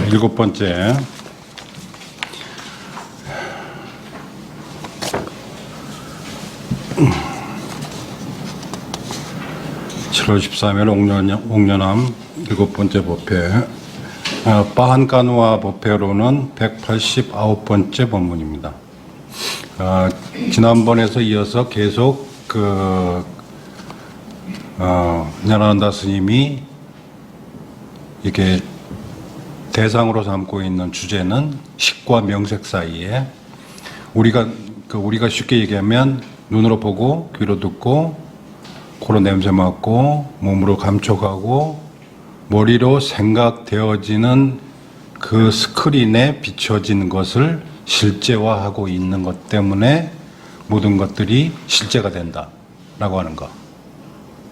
일곱 번째. (7월 13일) 옥년암 일곱 번째 법회, 빠한가누아 법회로는 189번째 법문입니다. 지난번에서 이어서 계속 냐나한다 스님이 이렇게 대상으로 삼고 있는 주제는 식과 명색 사이에 우리가 쉽게 얘기하면 눈으로 보고 귀로 듣고 코로 냄새 맡고 몸으로 감촉하고 머리로 생각되어지는 그 스크린에 비춰진 것을 실제화하고 있는 것 때문에 모든 것들이 실제가 된다라고 하는 거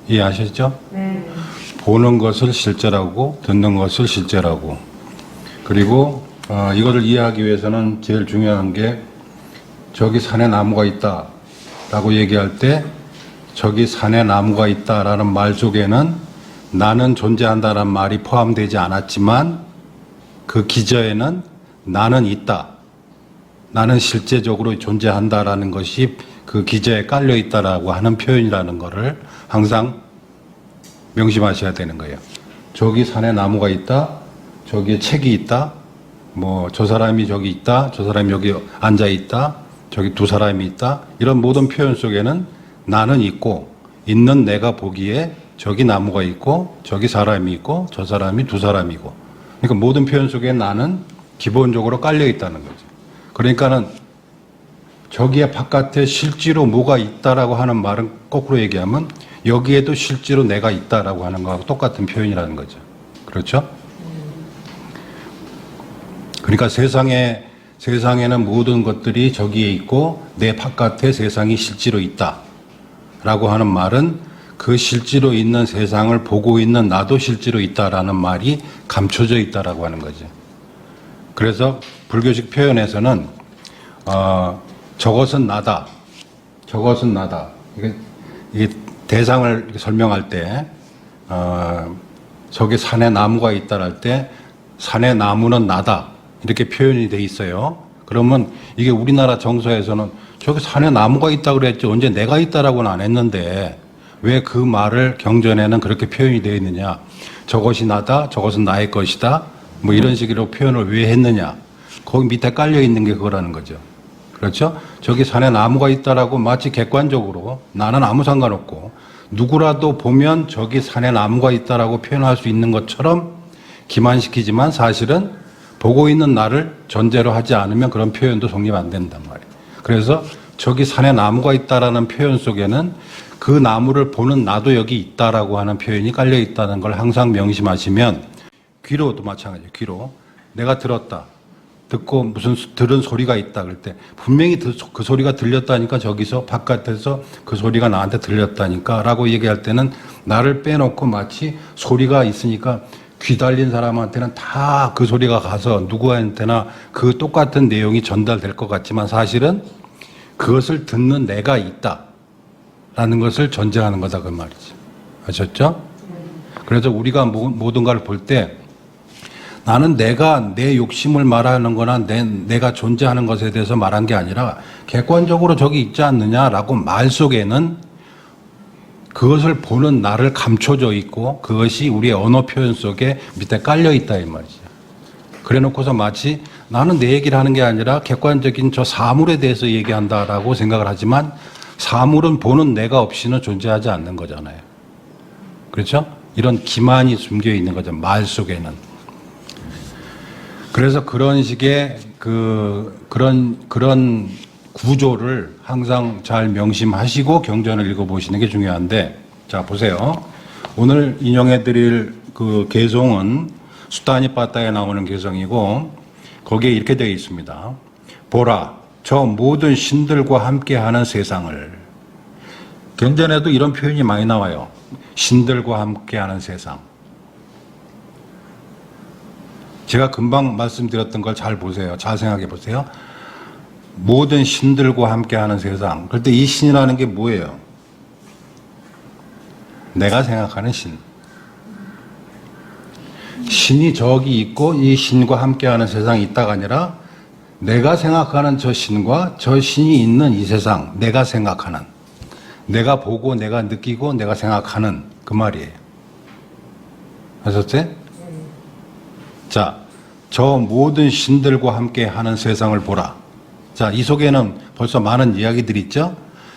이해하셨죠? 네. 보는 것을 실제라고, 듣는 것을 실제라고. 그리고 이것을 이해하기 위해서는 제일 중요한 게 저기 산에 나무가 있다라고 얘기할 때 저기 산에 나무가 있다라는 말 속에는 나는 존재한다라는 말이 포함되지 않았지만 그 기저에는 나는 있다, 나는 실제적으로 존재한다라는 것이 그 기저에 깔려 있다라고 하는 표현이라는 것을 항상 명심하셔야 되는 거예요. 저기 산에 나무가 있다, 저기에 책이 있다, 뭐 저 사람이 저기 있다, 저 사람이 여기 앉아 있다, 저기 두 사람이 있다, 이런 모든 표현 속에는 나는 있고, 있는 내가 보기에 저기 나무가 있고, 저기 사람이 있고, 저 사람이 두 사람이고, 그러니까 모든 표현 속에 나는 기본적으로 깔려 있다는 거죠. 그러니까는 저기에 바깥에 실제로 뭐가 있다라고 하는 말은 거꾸로 얘기하면 여기에도 실제로 내가 있다라고 하는 거하고 똑같은 표현이라는 거죠. 그렇죠? 그러니까 세상에는 모든 것들이 저기에 있고 내 바깥에 세상이 실제로 있다라고 하는 말은 그 실제로 있는 세상을 보고 있는 나도 실제로 있다라는 말이 감춰져 있다라고 하는 거죠. 그래서 불교식 표현에서는 저것은 나다, 저것은 나다. 이게 대상을 이렇게 설명할 때 저기 산에 나무가 있다라 할 때 산에 나무는 나다 이렇게 표현이 돼 있어요. 그러면 이게 우리나라 정서에서는 저기 산에 나무가 있다 그랬지 언제 내가 있다라고는 안 했는데 왜 그 말을 경전에는 그렇게 표현이 되어 있느냐, 저것이 나다, 저것은 나의 것이다, 뭐 이런 식으로 표현을 왜 했느냐, 거기 밑에 깔려 있는 게 그거라는 거죠. 그렇죠? 저기 산에 나무가 있다라고 마치 객관적으로 나는 아무 상관없고 누구라도 보면 저기 산에 나무가 있다라고 표현할 수 있는 것처럼 기만시키지만 사실은 보고 있는 나를 전제로 하지 않으면 그런 표현도 성립 안 된단 말이에요. 그래서 저기 산에 나무가 있다라는 표현 속에는 그 나무를 보는 나도 여기 있다라고 하는 표현이 깔려 있다는 걸 항상 명심하시면, 귀로도 마찬가지예요. 귀로 내가 들었다, 듣고 무슨 들은 소리가 있다 그럴 때 분명히 그 소리가 들렸다니까, 저기서 바깥에서 그 소리가 나한테 들렸다니까 라고 얘기할 때는 나를 빼놓고 마치 소리가 있으니까 귀 달린 사람한테는 다 그 소리가 가서 누구한테나 그 똑같은 내용이 전달될 것 같지만 사실은 그것을 듣는 내가 있다 라는 것을 전제하는 거다 그 말이죠. 아셨죠? 그래서 우리가 모든가를 볼 때 나는 내가 내 욕심을 말하는 거나 내가 존재하는 것에 대해서 말한 게 아니라 객관적으로 저기 있지 않느냐라고 말 속에는 그것을 보는 나를 감춰져 있고 그것이 우리의 언어 표현 속에 밑에 깔려 있다 이 말이죠. 그래 놓고서 마치 나는 내 얘기를 하는 게 아니라 객관적인 저 사물에 대해서 얘기한다라고 생각을 하지만 사물은 보는 내가 없이는 존재하지 않는 거잖아요. 그렇죠? 이런 기만이 숨겨 있는 거죠, 말 속에는. 그래서 그런 식의 그런 구조를 항상 잘 명심하시고 경전을 읽어보시는 게 중요한데, 자 보세요. 오늘 인용해드릴 그 개송은 수타니빠따에 나오는 개송이고 거기에 이렇게 되어 있습니다. 보라, 저 모든 신들과 함께하는 세상을. 경전에도 이런 표현이 많이 나와요. 신들과 함께하는 세상. 제가 금방 말씀드렸던 걸 잘 보세요. 잘 생각해 보세요. 모든 신들과 함께하는 세상. 그럴 때 이 신이라는 게 뭐예요? 내가 생각하는 신. 신이 저기 있고 이 신과 함께하는 세상이 있다가 아니라 내가 생각하는 저 신과 저 신이 있는 이 세상, 내가 생각하는, 내가 보고 내가 느끼고 내가 생각하는 그 말이에요. 아셨지? 자, 저 모든 신들과 함께하는 세상을 보라. 자, 이 속에는 벌써 많은 이야기들이 있죠?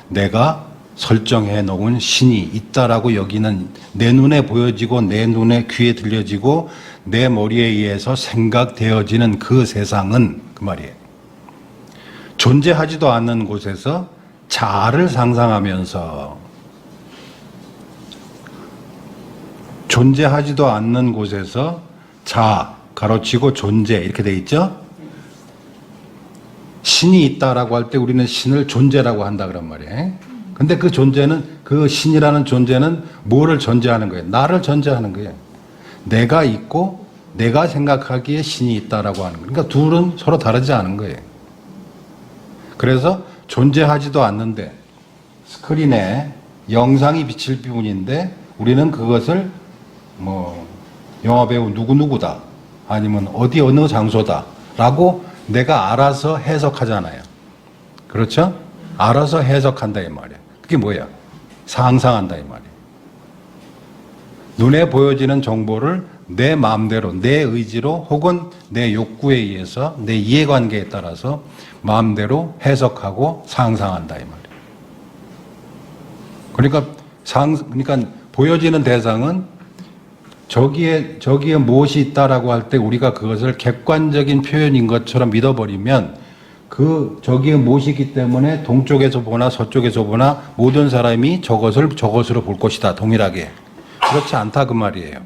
내가 설정해 놓은 신이 있다라고 여기는 내 눈에 보여지고 내 눈에 귀에 들려지고 내 머리에 의해서 생각되어지는 그 세상은 그 말이에요. 존재하지도 않는 곳에서 자아를 상상하면서 존재하지도 않는 곳에서 자아, 가로치고 존재 이렇게 돼 있죠? 신이 있다라고 할 때 우리는 신을 존재라고 한다 그런 말이에요. 근데 그 존재는, 그 신이라는 존재는 뭐를 전제하는 거예요? 나를 전제하는 거예요. 내가 있고 내가 생각하기에 신이 있다라고 하는 거예요. 그러니까 둘은 서로 다르지 않은 거예요. 그래서 존재하지도 않는데 스크린에 영상이 비칠 뿐인데 우리는 그것을 뭐 영화배우 누구누구다 아니면 어디 어느 장소다 라고 내가 알아서 해석하잖아요. 그렇죠? 알아서 해석한다 이 말이에요. 그게 뭐야? 상상한다 이 말이에요. 눈에 보여지는 정보를 내 마음대로, 내 의지로 혹은 내 욕구에 의해서 내 이해관계에 따라서 마음대로 해석하고 상상한다 이 말이에요. 그러니까 보여지는 대상은 저기에 무엇이 있다라고 할 때 우리가 그것을 객관적인 표현인 것처럼 믿어버리면 저기에 무엇이 있기 때문에 동쪽에서 보나 서쪽에서 보나 모든 사람이 저것으로 볼 것이다. 동일하게. 그렇지 않다 그 말이에요.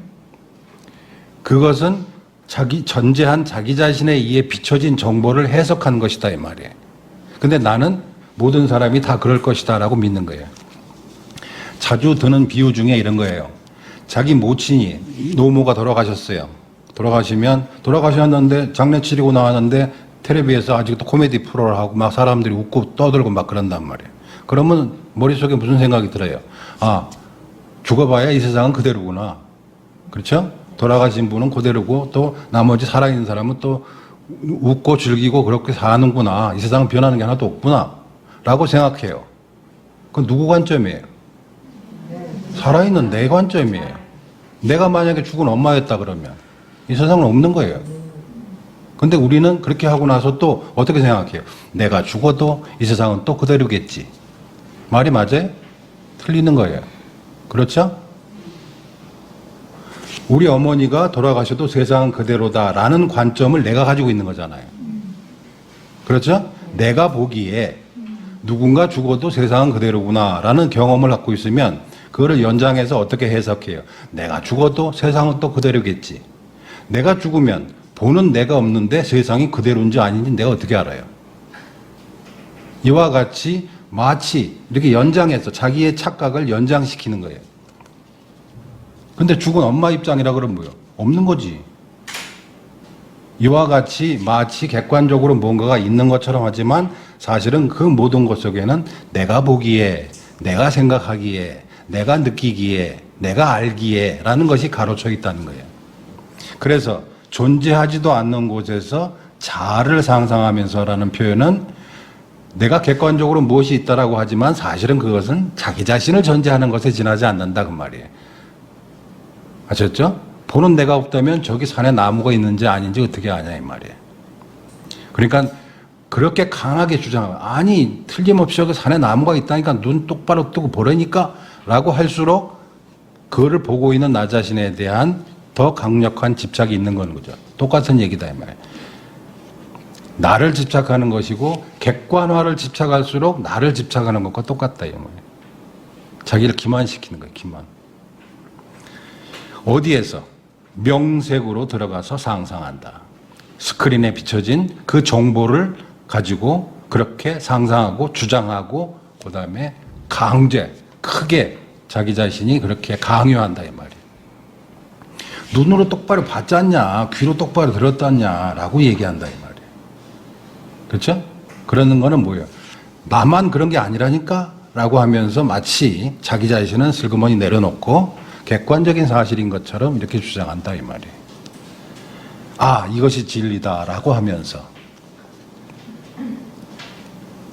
그것은 전제한 자기 자신에 의해 비춰진 정보를 해석한 것이다 이 말이에요. 근데 나는 모든 사람이 다 그럴 것이다 라고 믿는 거예요. 자주 드는 비유 중에 이런 거예요. 자기 모친이 노모가 돌아가셨어요. 돌아가셨는데 장례 치르고 나왔는데 텔레비에서 아직도 코미디 프로를 하고 막 사람들이 웃고 떠들고 막 그런단 말이에요. 그러면 머릿속에 무슨 생각이 들어요? 아, 죽어봐야 이 세상은 그대로구나. 그렇죠? 돌아가신 분은 그대로고 또 나머지 살아있는 사람은 또 웃고 즐기고 그렇게 사는구나. 이 세상은 변하는 게 하나도 없구나. 라고 생각해요. 그건 누구 관점이에요? 살아있는 내 관점이에요. 내가 만약에 죽은 엄마였다 그러면 이 세상은 없는 거예요. 근데 우리는 그렇게 하고 나서 또 어떻게 생각해요? 내가 죽어도 이 세상은 또 그대로겠지. 말이 맞아요? 틀리는 거예요. 그렇죠? 우리 어머니가 돌아가셔도 세상은 그대로다라는 관점을 내가 가지고 있는 거잖아요. 그렇죠? 내가 보기에 누군가 죽어도 세상은 그대로구나라는 경험을 갖고 있으면 그거를 연장해서 어떻게 해석해요? 내가 죽어도 세상은 또 그대로겠지. 내가 죽으면 보는 내가 없는데 세상이 그대로인지 아닌지 내가 어떻게 알아요? 이와 같이 마치 이렇게 연장해서 자기의 착각을 연장시키는 거예요. 근데 죽은 엄마 입장이라 그러면 뭐예요? 없는 거지. 이와 같이 마치 객관적으로 뭔가가 있는 것처럼 하지만 사실은 그 모든 것 속에는 내가 보기에, 내가 생각하기에, 내가 느끼기에, 내가 알기에 라는 것이 가로쳐 있다는 거예요. 그래서 존재하지도 않는 곳에서 자아를 상상하면서라는 표현은 내가 객관적으로 무엇이 있다라고 하지만 사실은 그것은 자기 자신을 전제하는 것에 지나지 않는다 그 말이에요. 아셨죠? 보는 내가 없다면 저기 산에 나무가 있는지 아닌지 어떻게 아냐 이 말이에요. 그러니까 그렇게 강하게 주장하면 아니 틀림없이 여기 산에 나무가 있다니까 눈 똑바로 뜨고 보라니까 라고 할수록 그거를 보고 있는 나 자신에 대한 더 강력한 집착이 있는 건 거죠. 똑같은 얘기다 이 말이에요. 나를 집착하는 것이고 객관화를 집착할수록 나를 집착하는 것과 똑같다 이 말이에요. 자기를 기만시키는 거예요. 기만. 어디에서? 명색으로 들어가서 상상한다. 스크린에 비춰진 그 정보를 가지고 그렇게 상상하고 주장하고 그 다음에 크게 자기 자신이 그렇게 강요한다 이 말이에요. 눈으로 똑바로 봤지 않냐, 귀로 똑바로 들었다냐 라고 얘기한다 이 말이에요. 그렇죠? 그러는 거는 뭐예요? 나만 그런 게 아니라니까 라고 하면서 마치 자기 자신은 슬그머니 내려놓고 객관적인 사실인 것처럼 이렇게 주장한다 이 말이에요. 아, 이것이 진리다라고 하면서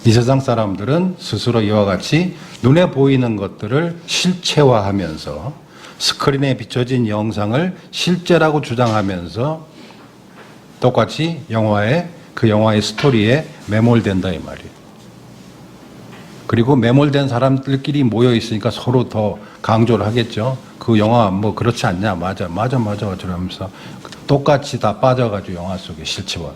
이 세상 사람들은 스스로 이와 같이 눈에 보이는 것들을 실체화하면서 스크린에 비춰진 영상을 실제라고 주장하면서 똑같이 그 영화의 스토리에 매몰된다 이 말이에요. 그리고 매몰된 사람들끼리 모여 있으니까 서로 더 강조를 하겠죠. 그 영화 뭐 그렇지 않냐? 맞아. 저러면서 똑같이 다 빠져가지고 영화 속에 실체화.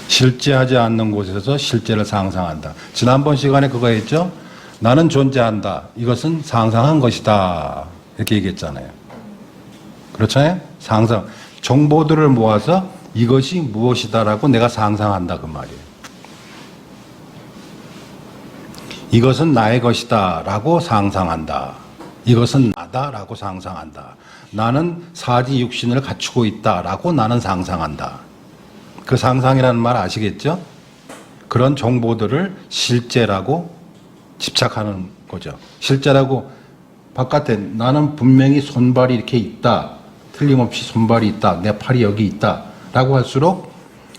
실제하지 않는 곳에서 실제를 상상한다. 지난번 시간에 그거 했죠? 나는 존재한다. 이것은 상상한 것이다. 이렇게 얘기했잖아요. 그렇잖아요? 상상. 정보들을 모아서 이것이 무엇이다라고 내가 상상한다. 그 말이에요. 이것은 나의 것이다 라고 상상한다. 이것은 나다 라고 상상한다. 나는 사지 육신을 갖추고 있다 라고 나는 상상한다. 그 상상이라는 말 아시겠죠? 그런 정보들을 실제라고 집착하는 거죠. 실제라고 바깥에 나는 분명히 손발이 이렇게 있다. 틀림없이 손발이 있다. 내 팔이 여기 있다. 라고 할수록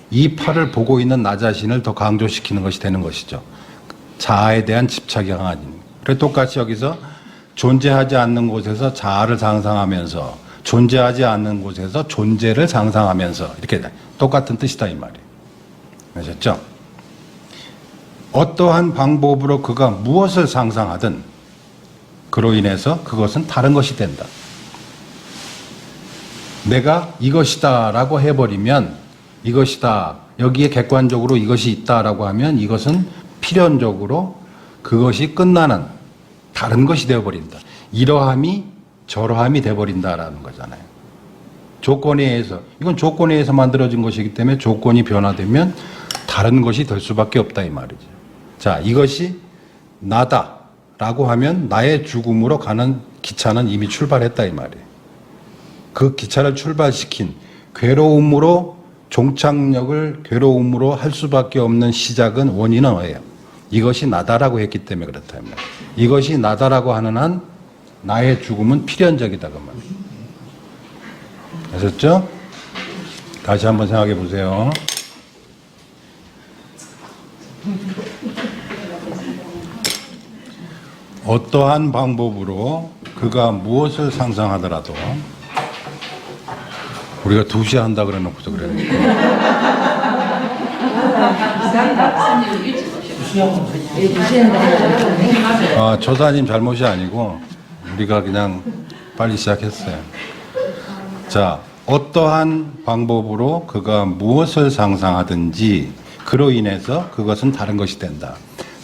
이 팔을 보고 있는 나 자신을 더 강조시키는 것이 되는 것이죠. 자아에 대한 집착이 강한. 그래 똑같이 여기서 존재하지 않는 곳에서 자아를 상상하면서 존재하지 않는 곳에서 존재를 상상하면서 이렇게 똑같은 뜻이다 이 말이에요. 아셨죠? 어떠한 방법으로 그가 무엇을 상상하든 그로 인해서 그것은 다른 것이 된다. 내가 이것이다 라고 해버리면 이것이다. 여기에 객관적으로 이것이 있다라고 하면 이것은 필연적으로 그것이 끝나는 다른 것이 되어버린다. 이러함이 저러함이 되어버린다라는 거잖아요. 조건에 의해서, 이건 조건에 의해서 만들어진 것이기 때문에 조건이 변화되면 다른 것이 될 수밖에 없다 이 말이죠. 자, 이것이 나다라고 하면 나의 죽음으로 가는 기차는 이미 출발했다 이 말이에요. 그 기차를 출발시킨 괴로움으로 종착역을 괴로움으로 할 수밖에 없는 시작은 원인은 뭐예요? 이것이 나다라고 했기 때문에 그렇다면 이것이 나다라고 하는 한 나의 죽음은 필연적이다 그 말이에요. 아셨죠? 다시 한번 생각해 보세요. 어떠한 방법으로 그가 무엇을 상상하더라도 우리가 2시에 한다 그래 놓고서 그러니까 조사님 잘못이 아니고 우리가 그냥 빨리 시작했어요. 자, 어떠한 방법으로 그가 무엇을 상상하든지 그로 인해서 그것은 다른 것이 된다.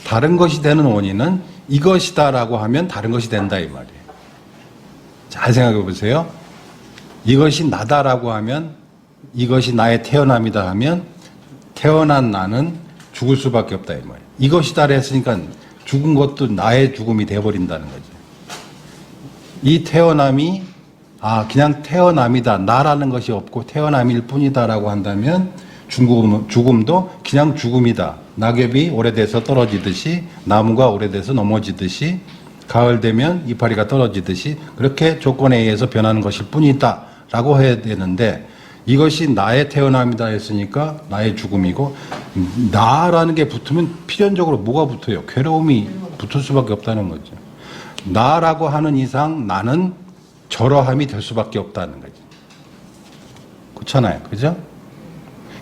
다른 것이 되는 원인은 이것이다라고 하면 다른 것이 된다 이 말이에요. 잘 생각해 보세요. 이것이 나다라고 하면 이것이 나의 태어남이다 하면 태어난 나는 죽을 수밖에 없다 이 말이에요. 이것이다 했으니까 죽은 것도 나의 죽음이 돼버린다는 거죠. 이 태어남이 그냥 태어남이다. 나라는 것이 없고 태어남일 뿐이다라고 한다면 죽음도 그냥 죽음이다. 낙엽이 오래돼서 떨어지듯이 나무가 오래돼서 넘어지듯이 가을 되면 이파리가 떨어지듯이 그렇게 조건에 의해서 변하는 것일 뿐이다 라고 해야 되는데 이것이 나의 태어남이다 했으니까 나의 죽음이고 나라는 게 붙으면 필연적으로 뭐가 붙어요? 괴로움이 붙을 수밖에 없다는 거죠. 나라고 하는 이상 나는 저러함이 될 수밖에 없다는 거죠. 그렇잖아요. 그죠?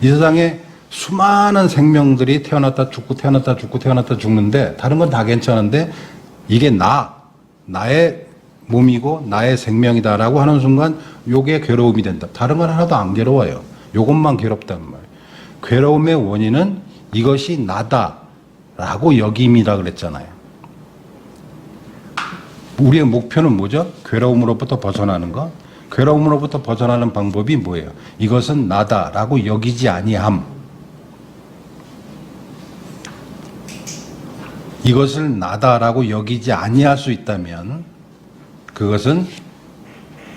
이 세상에 수많은 생명들이 태어났다 죽고 태어났다 죽고 태어났다 죽는데 다른 건 다 괜찮은데 이게 나의 몸이고 나의 생명이다라고 하는 순간 요게 괴로움이 된다. 다른 건 하나도 안 괴로워요. 요것만 괴롭단 말이에요. 괴로움의 원인은 이것이 나다라고 여김이라 그랬잖아요. 우리의 목표는 뭐죠? 괴로움으로부터 벗어나는 거. 괴로움으로부터 벗어나는 방법이 뭐예요? 이것은 나다라고 여기지 아니함. 이것을 나다라고 여기지 아니할 수 있다면 그것은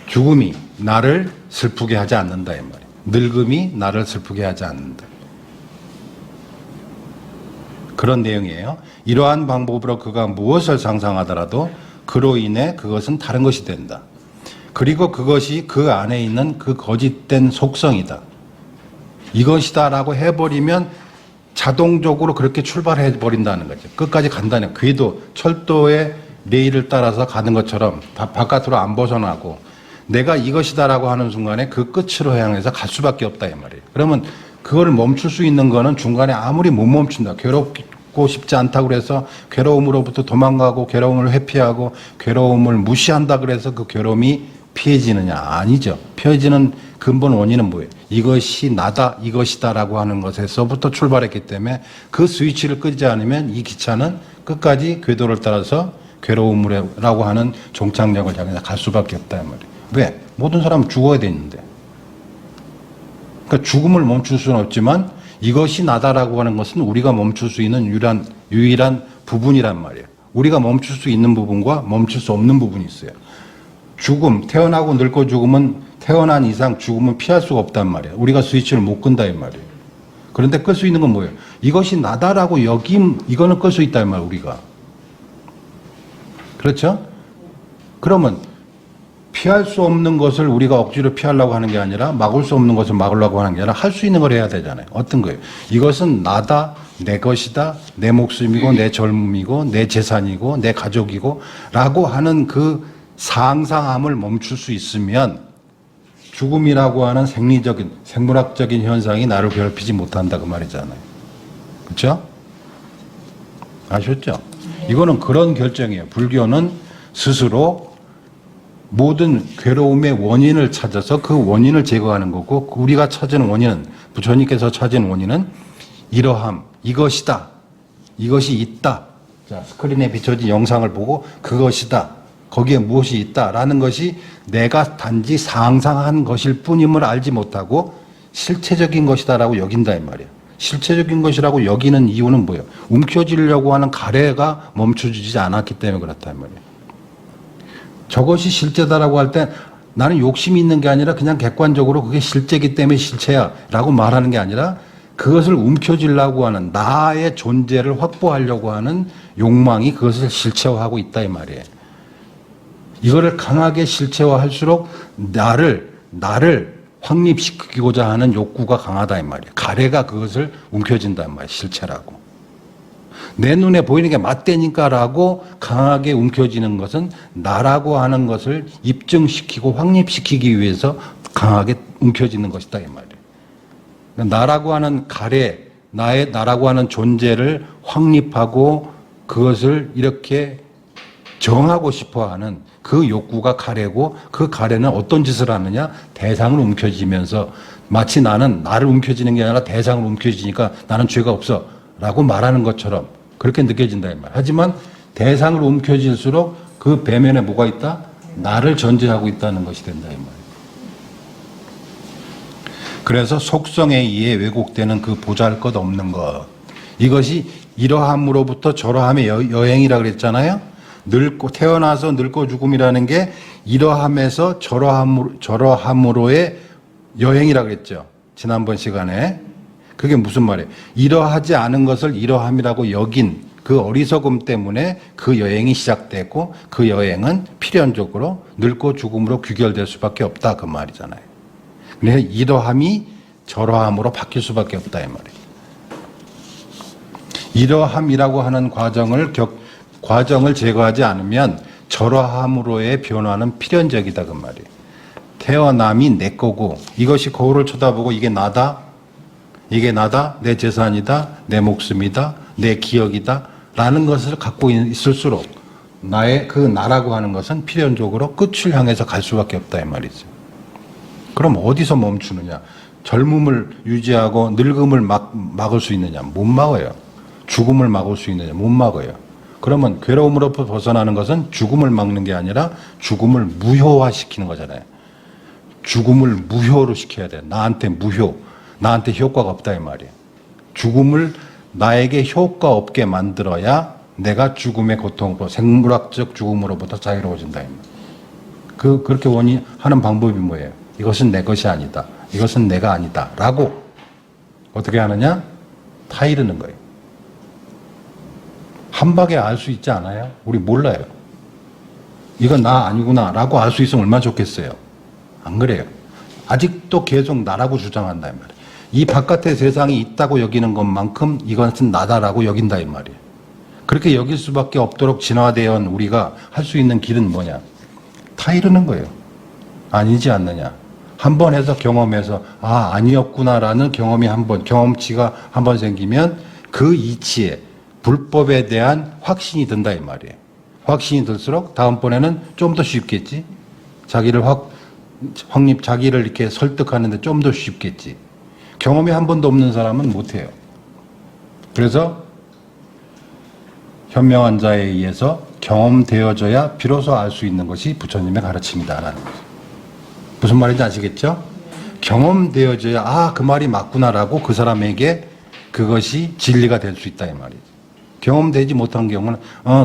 죽음이 나를 슬프게 하지 않는다 이 말이에요. 늙음이 나를 슬프게 하지 않는다. 그런 내용이에요. 이러한 방법으로 그가 무엇을 상상하더라도 그로 인해 그것은 다른 것이 된다. 그리고 그것이 그 안에 있는 그 거짓된 속성이다. 이것이다라고 해버리면 자동적으로 그렇게 출발해 버린다는 거죠. 끝까지 간다는 거예요. 궤도, 철도의 레일을 따라서 가는 것처럼 바깥으로 안 벗어나고 내가 이것이다라고 하는 순간에 그 끝으로 향해서 갈 수밖에 없다 이 말이에요. 그러면 그걸 멈출 수 있는 거는 중간에 아무리 못 멈춘다. 괴롭고 싶지 않다고 그래서 괴로움으로부터 도망가고 괴로움을 회피하고 괴로움을 무시한다 그래서 그 괴로움이 피해지느냐? 아니죠. 피해지는 근본 원인은 뭐예요? 이것이 나다, 이것이다라고 하는 것에서부터 출발했기 때문에 그 스위치를 끄지 않으면 이 기차는 끝까지 궤도를 따라서 괴로움이라고 하는 종착역을 향해서 갈 수밖에 없다 이 말이에요. 왜? 모든 사람은 죽어야 되는데. 그러니까 죽음을 멈출 수는 없지만 이것이 나다라고 하는 것은 우리가 멈출 수 있는 유일한 부분이란 말이에요. 우리가 멈출 수 있는 부분과 멈출 수 없는 부분이 있어요. 죽음, 태어나고 늙고 죽으면 태어난 이상 죽음은 피할 수가 없단 말이에요. 우리가 스위치를 못 끈다 이 말이에요. 그런데 끌 수 있는 건 뭐예요? 이것이 나다라고 여김, 이거는 끌 수 있다 이 말이에요, 우리가. 그렇죠? 그러면 피할 수 없는 것을 우리가 억지로 피하려고 하는 게 아니라 막을 수 없는 것을 막으려고 하는 게 아니라 할 수 있는 걸 해야 되잖아요. 어떤 거예요? 이것은 나다, 내 것이다, 내 목숨이고 내 젊음이고 내 재산이고 내 가족이고 라고 하는 그 상상함을 멈출 수 있으면 죽음이라고 하는 생리적인, 생물학적인 현상이 나를 괴롭히지 못한다 그 말이잖아요. 그렇죠? 아셨죠? 이거는 그런 결정이에요. 불교는 스스로 모든 괴로움의 원인을 찾아서 그 원인을 제거하는 거고 우리가 찾은 원인은 부처님께서 찾은 원인은 이러함, 이것이다, 이것이 있다. 자, 스크린에 비춰진 영상을 보고 그것이다. 거기에 무엇이 있다라는 것이 내가 단지 상상한 것일 뿐임을 알지 못하고 실체적인 것이다라고 여긴다 이 말이에요. 실체적인 것이라고 여기는 이유는 뭐예요? 움켜쥐려고 하는 가래가 멈춰지지 않았기 때문에 그렇다 이 말이에요. 저것이 실제다라고 할 때 나는 욕심이 있는 게 아니라 그냥 객관적으로 그게 실제이기 때문에 실체야 라고 말하는 게 아니라 그것을 움켜쥐려고 하는 나의 존재를 확보하려고 하는 욕망이 그것을 실체화하고 있다 이 말이에요. 이거를 강하게 실체화할수록 나를 확립시키고자 하는 욕구가 강하다 이 말이에요. 가래가 그것을 움켜쥔다 이 말이에요. 실체라고. 내 눈에 보이는 게 맞대니까라고 강하게 움켜쥐는 것은 나라고 하는 것을 입증시키고 확립시키기 위해서 강하게 움켜쥐는 것이다 이 말이에요. 나라고 하는 가래, 나라고 하는 존재를 확립하고 그것을 이렇게 정하고 싶어 하는 그 욕구가 가래고 그 가래는 어떤 짓을 하느냐? 대상을 움켜쥐면서 마치 나는 나를 움켜쥐는 게 아니라 대상을 움켜쥐니까 나는 죄가 없어 라고 말하는 것처럼 그렇게 느껴진다 이 말. 하지만 대상을 움켜쥘수록 그 배면에 뭐가 있다? 나를 전제하고 있다는 것이 된다 이 말. 그래서 속성에 의해 왜곡되는 그 보잘것없는 것, 이것이 이러함으로부터 저러함의 여행이라 그랬잖아요. 늙고 태어나서 늙고 죽음이라는 게 이러함에서 저러함으로의 여행이라 그랬죠. 지난번 시간에. 그게 무슨 말이에요? 이러하지 않은 것을 이러함이라고 여긴 그 어리석음 때문에 그 여행이 시작됐고 그 여행은 필연적으로 늙고 죽음으로 귀결될 수밖에 없다 그 말이잖아요. 그래서 이러함이 저러함으로 바뀔 수밖에 없다 이 말이에요. 이러함이라고 하는 과정을 제거하지 않으면 저러함으로의 변화는 필연적이다 그 말이에요. 태어남이 내 거고 이것이 거울을 쳐다보고 이게 나다, 내 재산이다, 내 목숨이다, 내 기억이다 라는 것을 갖고 있을수록 나의 그 나라고 하는 것은 필연적으로 끝을 향해서 갈 수밖에 없다 이 말이죠. 그럼 어디서 멈추느냐? 젊음을 유지하고 늙음을 막을 수 있느냐? 못 막아요. 죽음을 막을 수 있느냐? 못 막아요. 그러면 괴로움으로부터 벗어나는 것은 죽음을 막는 게 아니라 죽음을 무효화시키는 거잖아요. 죽음을 무효로 시켜야 돼. 나한테 무효. 나한테 효과가 없다 이 말이에요. 죽음을 나에게 효과 없게 만들어야 내가 죽음의 고통으로 생물학적 죽음으로부터 자유로워진다 이 말이에요. 그렇게 하는 방법이 뭐예요? 이것은 내 것이 아니다. 이것은 내가 아니다. 라고 어떻게 하느냐? 타이르는 거예요. 한 방에 알 수 있지 않아요? 우리 몰라요. 이건 나 아니구나 라고 알 수 있으면 얼마나 좋겠어요. 안 그래요. 아직도 계속 나라고 주장한다 이 말이에요. 이 바깥의 세상이 있다고 여기는 것만큼 이것은 나다라고 여긴다 이 말이에요. 그렇게 여길 수밖에 없도록 진화되어 온 우리가 할 수 있는 길은 뭐냐? 다 이러는 거예요. 아니지 않느냐? 한 번 해서 경험해서 아 아니었구나라는 경험치가 한 번 생기면 그 이치에 불법에 대한 확신이 든다 이 말이에요. 확신이 들수록 다음번에는 좀 더 쉽겠지. 자기를 자기를 이렇게 설득하는데 좀 더 쉽겠지. 경험이 한 번도 없는 사람은 못해요. 그래서 현명한 자에 의해서 경험되어져야 비로소 알 수 있는 것이 부처님의 가르침이다라는 거죠. 무슨 말인지 아시겠죠? 경험되어져야 아, 그 말이 맞구나라고 그 사람에게 그것이 진리가 될 수 있다 이 말이죠. 경험되지 못한 경우는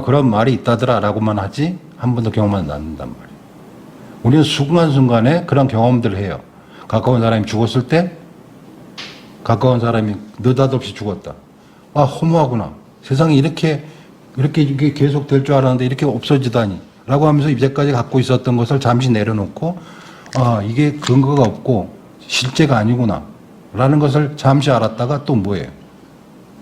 그런 말이 있다더라라고만 하지 한 번도 경험하지 않는단 말이에요. 우리는 순간순간에 그런 경험들을 해요. 가까운 사람이 죽었을 때 가까운 사람이 느닷없이 죽었다. 아, 허무하구나. 세상이 이렇게 계속 될 줄 알았는데 이렇게 없어지다니. 라고 하면서 이제까지 갖고 있었던 것을 잠시 내려놓고, 아, 이게 근거가 없고 실제가 아니구나. 라는 것을 잠시 알았다가 또 뭐예요?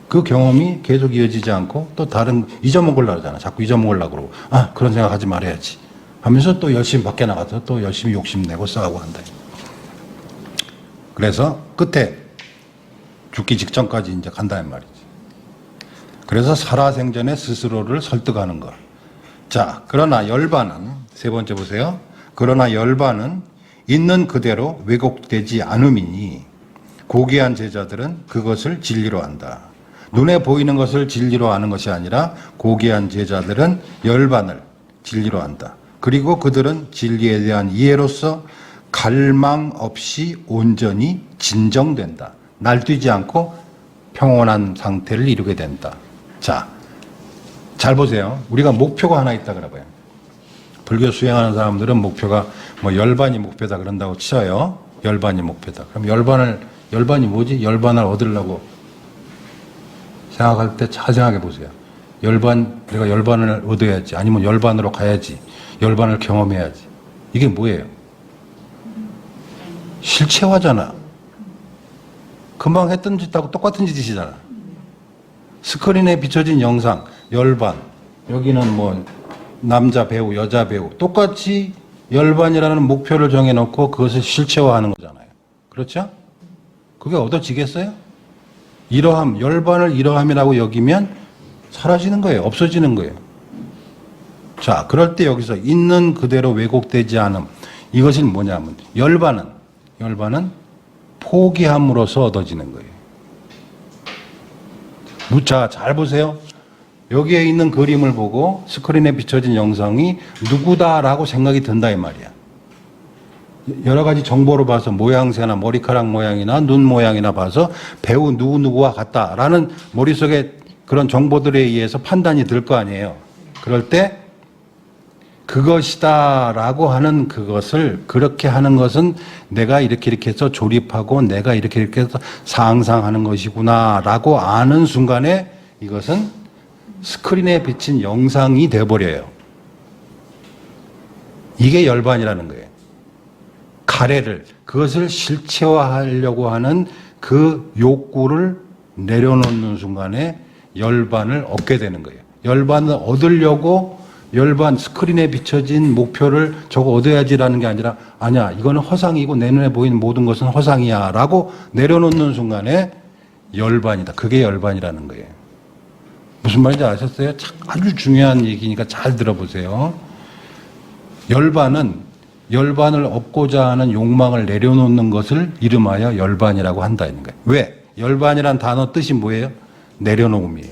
그 경험이 계속 이어지지 않고 또 다른, 잊어먹으려고 하잖아. 자꾸 잊어먹으려고 그러고. 아, 그런 생각 하지 말아야지. 하면서 또 열심히 밖에 나가서 또 열심히 욕심내고 싸우고 한다. 그래서 끝에 죽기 직전까지 이제 간다는 말이지. 그래서 살아생전에 스스로를 설득하는 것. 자, 그러나 열반은, 세 번째 보세요. 그러나 열반은 있는 그대로 왜곡되지 않음이니 고귀한 제자들은 그것을 진리로 안다. 눈에 보이는 것을 진리로 아는 것이 아니라 고귀한 제자들은 열반을 진리로 안다. 그리고 그들은 진리에 대한 이해로서 갈망 없이 온전히 진정된다. 날뛰지 않고 평온한 상태를 이루게 된다. 자, 잘 보세요. 우리가 목표가 하나 있다 그래봐요. 불교 수행하는 사람들은 목표가 뭐 열반이 목표다 그런다고 치어요. 열반이 목표다. 그럼 열반이 뭐지? 열반을 얻으려고 생각할 때 잘 생각해 보세요. 내가 열반을 얻어야지. 아니면 열반으로 가야지. 열반을 경험해야지. 이게 뭐예요? 실체화잖아. 금방 했던 짓하고 똑같은 짓이잖아. 스크린에 비춰진 영상, 열반. 여기는 뭐 남자 배우, 여자 배우. 똑같이 열반이라는 목표를 정해놓고 그것을 실체화하는 거잖아요. 그렇죠? 그게 얻어지겠어요? 열반을 이러함이라고 여기면 사라지는 거예요. 없어지는 거예요. 자, 그럴 때 여기서 있는 그대로 왜곡되지 않음. 이것이 뭐냐면 열반은 포기함으로써 얻어지는 거예요. 자, 잘 보세요. 여기에 있는 그림을 보고 스크린에 비춰진 영상이 누구다라고 생각이 든다 이 말이야. 여러 가지 정보로 봐서 모양새나 머리카락 모양이나 눈 모양이나 봐서 배우 누구누구와 같다라는 머릿속에 그런 정보들에 의해서 판단이 들 거 아니에요. 그럴 때 그것이다라고 하는 그것을 그렇게 하는 것은 내가 이렇게 해서 조립하고 내가 이렇게 해서 상상하는 것이구나라고 아는 순간에 이것은 스크린에 비친 영상이 돼버려요. 이게 열반이라는 거예요. 그것을 실체화하려고 하는 그 욕구를 내려놓는 순간에 열반을 얻게 되는 거예요. 열반을 얻으려고 스크린에 비춰진 목표를 저거 얻어야지라는 게 아니라 아니야, 이거는 허상이고 내 눈에 보이는 모든 것은 허상이야 라고 내려놓는 순간에 열반이다. 그게 열반이라는 거예요. 무슨 말인지 아셨어요? 아주 중요한 얘기니까 잘 들어보세요. 열반을 얻고자 하는 욕망을 내려놓는 것을 이름하여 열반이라고 한다는 거예요. 왜? 열반이란 단어 뜻이 뭐예요? 내려놓음이에요.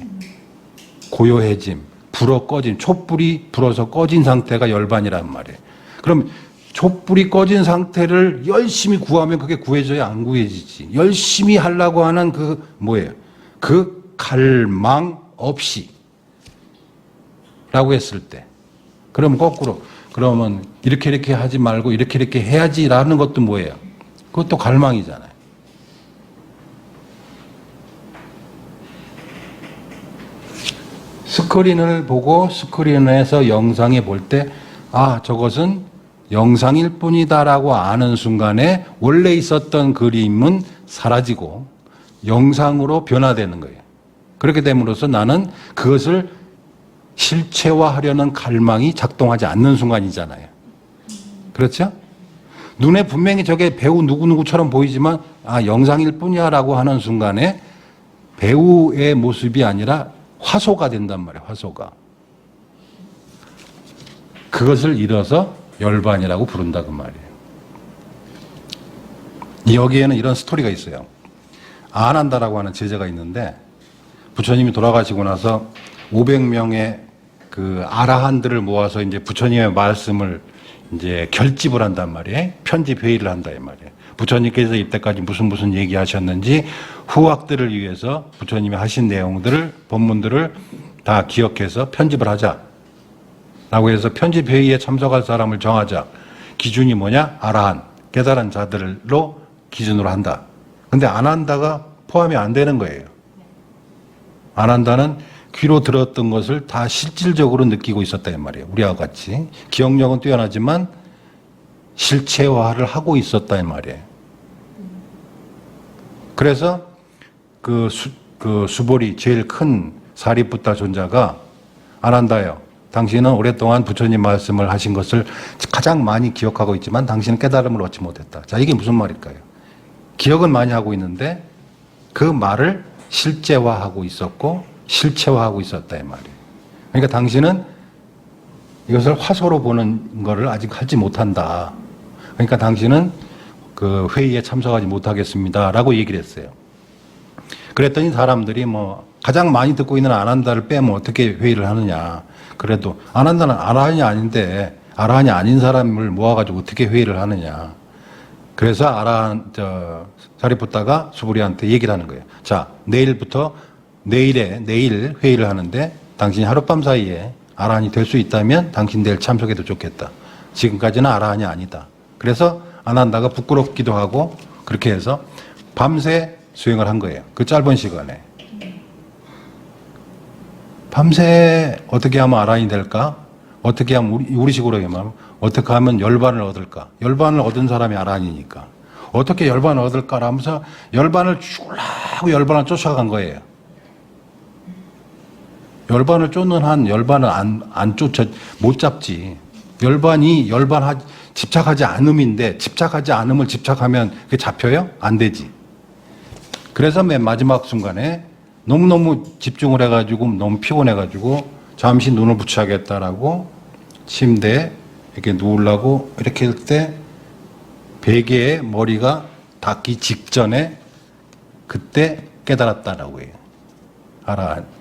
고요해짐, 불어 꺼진, 촛불이 불어서 꺼진 상태가 열반이란 말이에요. 그럼 촛불이 꺼진 상태를 열심히 구하면 그게 구해져야 안 구해지지. 열심히 하려고 하는 그 뭐예요? 그 갈망 없이 라고 했을 때 그럼 거꾸로 그러면 이렇게 하지 말고 이렇게 해야지라는 것도 뭐예요? 그것도 갈망이잖아요. 스크린을 보고 스크린에서 영상에 볼 때 아, 저것은 영상일 뿐이다라고 아는 순간에 원래 있었던 그림은 사라지고 영상으로 변화되는 거예요. 그렇게 됨으로써 나는 그것을 실체화하려는 갈망이 작동하지 않는 순간이잖아요. 그렇죠? 눈에 분명히 저게 배우 누구누구처럼 보이지만 아, 영상일 뿐이야 라고 하는 순간에 배우의 모습이 아니라 화소가 된단 말이에요. 화소가. 그것을 잃어서 열반이라고 부른다 그 말이에요. 여기에는 이런 스토리가 있어요. 아난다라고 하는 제자가 있는데 부처님이 돌아가시고 나서 500명의 그 아라한들을 모아서 이제 부처님의 말씀을 이제 결집을 한단 말이에요. 편집 회의를 한다 이 말이에요. 부처님께서 이때까지 무슨 얘기하셨는지 후학들을 위해서 부처님이 하신 내용들을 본문들을 다 기억해서 편집을 하자. 라고 해서 편집 회의에 참석할 사람을 정하자. 기준이 뭐냐? 아라한, 깨달은 자들로 기준으로 한다. 근데 아난다가 포함이 안 되는 거예요. 아난다는 귀로 들었던 것을 다 실질적으로 느끼고 있었다 이 말이에요. 우리와 같이. 기억력은 뛰어나지만 실체화를 하고 있었다 이 말이에요. 그래서 그 수보리 제일 큰 사리푸타 존자가 아난다요. 당신은 오랫동안 부처님 말씀을 하신 것을 가장 많이 기억하고 있지만 당신은 깨달음을 얻지 못했다. 자, 이게 무슨 말일까요? 기억은 많이 하고 있는데 그 말을 실제화하고 있었고 실체화하고 있었다 이 말이에요. 그러니까 당신은 이것을 화소로 보는 것을 아직 하지 못한다. 그러니까 당신은 그 회의에 참석하지 못하겠습니다라고 얘기를 했어요. 그랬더니 사람들이 뭐 가장 많이 듣고 있는 아난다를 빼면 어떻게 회의를 하느냐. 그래도 아난다는 아라한이 아닌데 아라한이 아닌 사람을 모아가지고 어떻게 회의를 하느냐. 그래서 사리푸타가 수부리한테 얘기를 하는 거예요. 자, 내일 회의를 하는데 당신이 하룻밤 사이에 아라한이 될 수 있다면 당신 내일 참석해도 좋겠다. 지금까지는 아라한이 아니다. 그래서 아난다가 부끄럽기도 하고 그렇게 해서 밤새 수행을 한 거예요. 그 짧은 시간에. 밤새 어떻게 하면 아라한이 될까? 어떻게 하면 우리식으로 얘기하면 어떻게 하면 열반을 얻을까? 열반을 얻은 사람이 아라한이니까. 어떻게 열반을 얻을까? 하면서 열반을 죽으려고 열반을 쫓아간 거예요. 열반을 쫓는 한 열반을 못 잡지. 집착하지 않음인데 집착하지 않음을 집착하면 그게 잡혀요? 안 되지. 그래서 맨 마지막 순간에 너무너무 집중을 해가지고 너무 피곤해가지고 잠시 눈을 붙여야겠다라고 침대에 이렇게 누우려고 이렇게 할 때 베개에 머리가 닿기 직전에 그때 깨달았다라고 해요.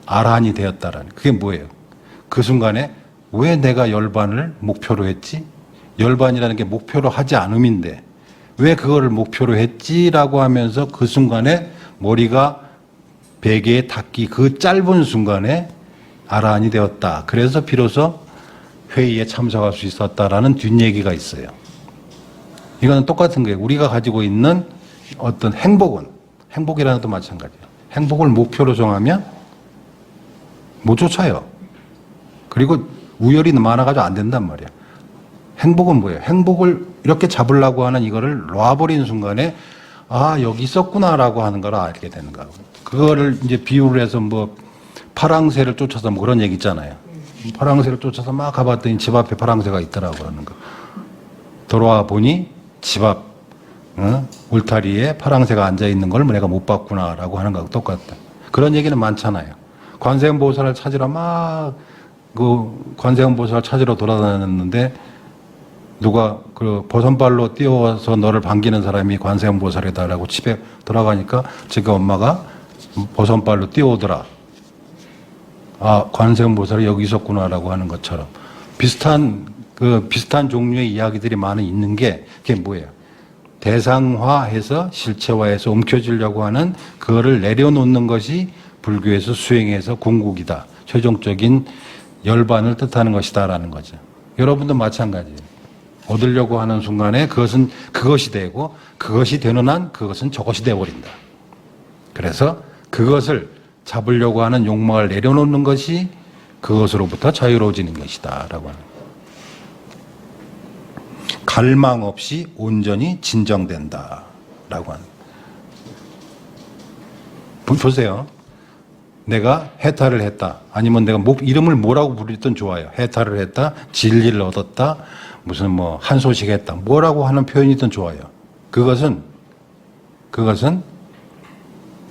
아라한이 되었다라는. 그게 뭐예요? 그 순간에 왜 내가 열반을 목표로 했지? 열반이라는 게 목표로 하지 않음인데 왜 그거를 목표로 했지라고 하면서 그 순간에 머리가 베개에 닿기 그 짧은 순간에 아라한이 되었다. 그래서 비로소 회의에 참석할 수 있었다라는 뒷얘기가 있어요. 이거는 똑같은 거예요. 우리가 가지고 있는 어떤 행복이라는 것도 마찬가지예요. 행복을 목표로 정하면 못 쫓아요. 그리고 우열이 많아가지고 안 된단 말이야. 행복은 뭐예요? 행복을 이렇게 잡으려고 하는 이거를 놔버리는 순간에 아, 여기 있었구나라고 하는 걸 알게 되는 거고. 그거를 이제 비유를 해서 뭐 파랑새를 쫓아서 뭐 그런 얘기 있잖아요. 파랑새를 쫓아서 막 가봤더니 집 앞에 파랑새가 있더라고 하는 거. 돌아와 보니 집 앞 울타리에 파랑새가 앉아있는 걸 내가 못 봤구나라고 하는 거하고 똑같다. 그런 얘기는 많잖아요. 관세음보살을 찾으러 관세음보살을 찾으러 돌아다녔는데 누가 그 버선발로 뛰어와서 너를 반기는 사람이 관세음보살이다라고 집에 돌아가니까 지금 엄마가 버선발로 뛰어오더라. 아, 관세음보살이 여기 있었구나라고 하는 것처럼 비슷한 종류의 이야기들이 많이 있는 게 그게 뭐예요? 대상화해서 실체화해서 움켜쥐려고 하는 그거를 내려놓는 것이 불교에서 수행해서 궁극이다. 최종적인 열반을 뜻하는 것이다라는 거죠. 여러분도 마찬가지예요. 얻으려고 하는 순간에 그것이 되고 그것이 되는 한 그것은 저것이 되어버린다. 그래서 그것을 잡으려고 하는 욕망을 내려놓는 것이 그것으로부터 자유로워지는 것이다 라고 하는 거예요. 갈망 없이 온전히 진정된다 라고 하는. 보세요. 내가 해탈을 했다. 아니면 내가 이름을 뭐라고 부르든 좋아요. 해탈을 했다. 진리를 얻었다. 무슨 뭐 한 소식 했다. 뭐라고 하는 표현이든 좋아요. 그것은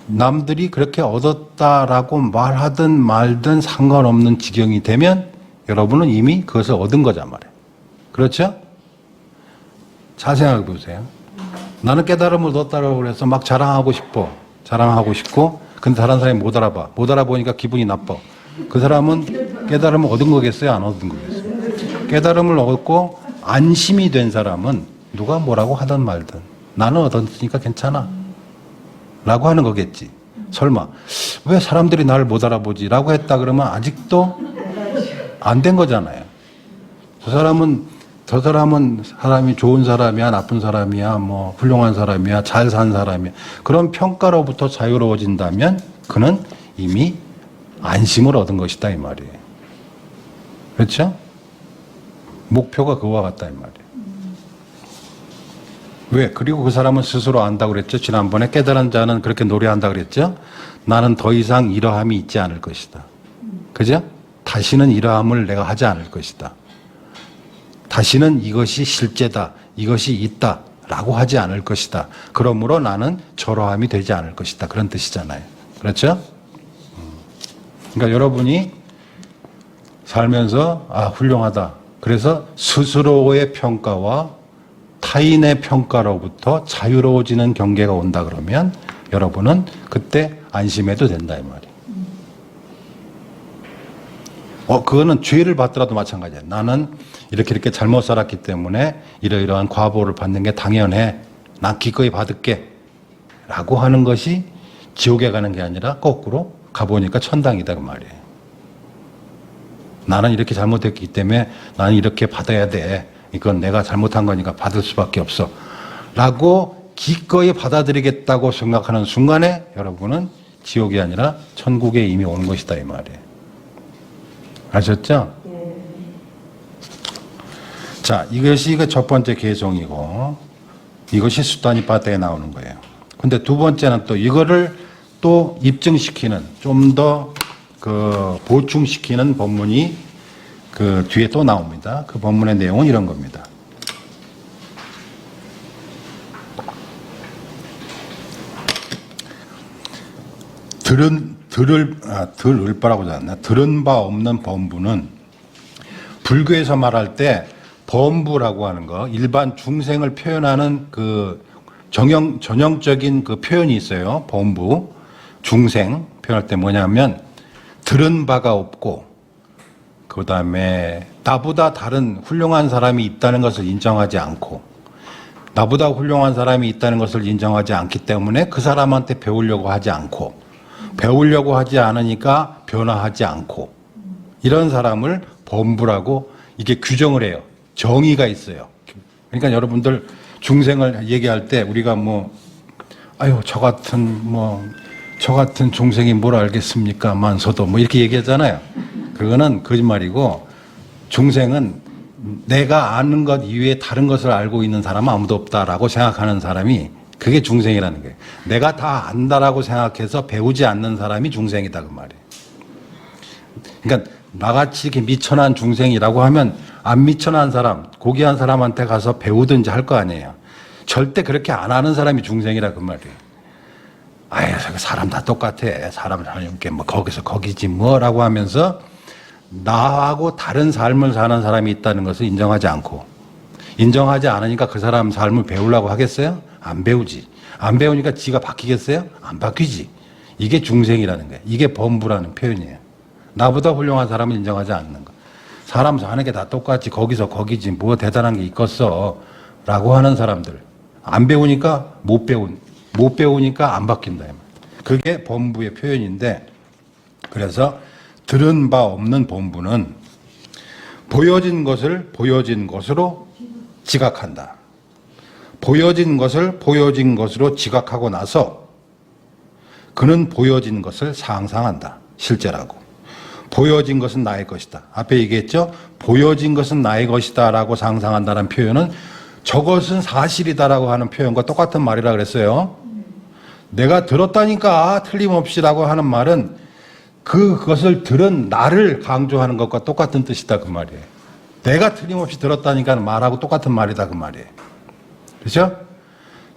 남들이 그렇게 얻었다라고 말하든 말든 상관없는 지경이 되면 여러분은 이미 그것을 얻은 거란 말이에요. 그렇죠? 잘 생각해 보세요. 나는 깨달음을 얻었다고 그래서 막 자랑하고 싶고 근데 다른 사람이 못 알아봐. 못 알아보니까 기분이 나빠. 그 사람은 깨달음을 얻은 거겠어요? 안 얻은 거겠어요? 깨달음을 얻고 안심이 된 사람은 누가 뭐라고 하든 말든 나는 얻었으니까 괜찮아 라고 하는 거겠지. 설마 왜 사람들이 나를 못 알아보지? 라고 했다 그러면 아직도 안 된 거잖아요. 저 사람은 사람이 좋은 사람이야, 나쁜 사람이야, 뭐 훌륭한 사람이야, 잘 산 사람이야. 그런 평가로부터 자유로워진다면 그는 이미 안심을 얻은 것이다 이 말이에요. 그렇죠? 목표가 그와 같다 이 말이에요. 왜? 그리고 그 사람은 스스로 안다고 그랬죠. 지난번에 깨달은 자는 그렇게 노래한다고 그랬죠. 나는 더 이상 이러함이 있지 않을 것이다. 그죠? 다시는 이러함을 내가 하지 않을 것이다. 다시는 이것이 실제다, 이것이 있다 라고 하지 않을 것이다. 그러므로 나는 저러함이 되지 않을 것이다. 그런 뜻이잖아요. 그렇죠? 그러니까 여러분이 살면서 훌륭하다. 그래서 스스로의 평가와 타인의 평가로부터 자유로워지는 경계가 온다 그러면 여러분은 그때 안심해도 된다 이 말이에요. 그거는 죄를 받더라도 마찬가지야. 나는 이렇게 잘못 살았기 때문에 이러이러한 과보를 받는 게 당연해. 난 기꺼이 받을게. 라고 하는 것이 지옥에 가는 게 아니라 거꾸로 가보니까 천당이다 그 말이에요. 나는 이렇게 잘못했기 때문에 나는 이렇게 받아야 돼. 이건 내가 잘못한 거니까 받을 수밖에 없어. 라고 기꺼이 받아들이겠다고 생각하는 순간에 여러분은 지옥이 아니라 천국에 이미 온 것이다 이 말이에요. 아셨죠? 자, 이것이 첫 번째 개성이고 이것이 수다니파트에 나오는 거예요. 근데 두 번째는 또 이거를 또 입증시키는 좀 더 보충시키는 본문이 그 뒤에 또 나옵니다. 그 본문의 내용은 이런 겁니다. 들은 바 없는 범부는 불교에서 말할 때 범부라고 하는 거, 일반 중생을 표현하는 그 전형적인 그 표현이 있어요. 범부, 중생 표현할 때 뭐냐면 들은 바가 없고 그 다음에 나보다 다른 훌륭한 사람이 있다는 것을 인정하지 않고 나보다 훌륭한 사람이 있다는 것을 인정하지 않기 때문에 그 사람한테 배우려고 하지 않고 배우려고 하지 않으니까 변화하지 않고 이런 사람을 범부라고 이게 규정을 해요. 정의가 있어요. 그러니까 여러분들 중생을 얘기할 때 우리가 저 같은 중생이 뭘 알겠습니까? 만서도 이렇게 얘기하잖아요. 그거는 거짓말이고 중생은 내가 아는 것 이외에 다른 것을 알고 있는 사람은 아무도 없다라고 생각하는 사람이 그게 중생이라는 거예요. 내가 다 안다라고 생각해서 배우지 않는 사람이 중생이다 그 말이에요. 그러니까 나같이 이렇게 미천한 중생이라고 하면 안 미천한 사람, 고귀한 사람한테 가서 배우든지 할 거 아니에요. 절대 그렇게 안 하는 사람이 중생이라 그 말이에요. 사람 다 똑같아. 사람 이렇게 거기서 거기지 뭐라고 하면서 나하고 다른 삶을 사는 사람이 있다는 것을 인정하지 않고 인정하지 않으니까 그 사람 삶을 배우려고 하겠어요? 안 배우지. 안 배우니까 지가 바뀌겠어요? 안 바뀌지. 이게 중생이라는 거예요. 이게 범부라는 표현이에요. 나보다 훌륭한 사람을 인정하지 않는 거. 사람 사는 게 다 똑같지. 거기서 거기지. 뭐 대단한 게 있겠어. 라고 하는 사람들. 안 배우니까 못 배우니까 안 바뀐다. 그게 범부의 표현인데 그래서 들은 바 없는 범부는 보여진 것을 보여진 것으로 지각한다. 보여진 것을 보여진 것으로 지각하고 나서 그는 보여진 것을 상상한다. 실제라고. 보여진 것은 나의 것이다. 앞에 얘기했죠? 보여진 것은 나의 것이다 라고 상상한다는 표현은 저것은 사실이다라고 하는 표현과 똑같은 말이라 그랬어요. 내가 들었다니까 틀림없이라고 하는 말은 그것을 들은 나를 강조하는 것과 똑같은 뜻이다 그 말이에요. 내가 틀림없이 들었다니까 말하고 똑같은 말이다 그 말이에요. 그렇죠?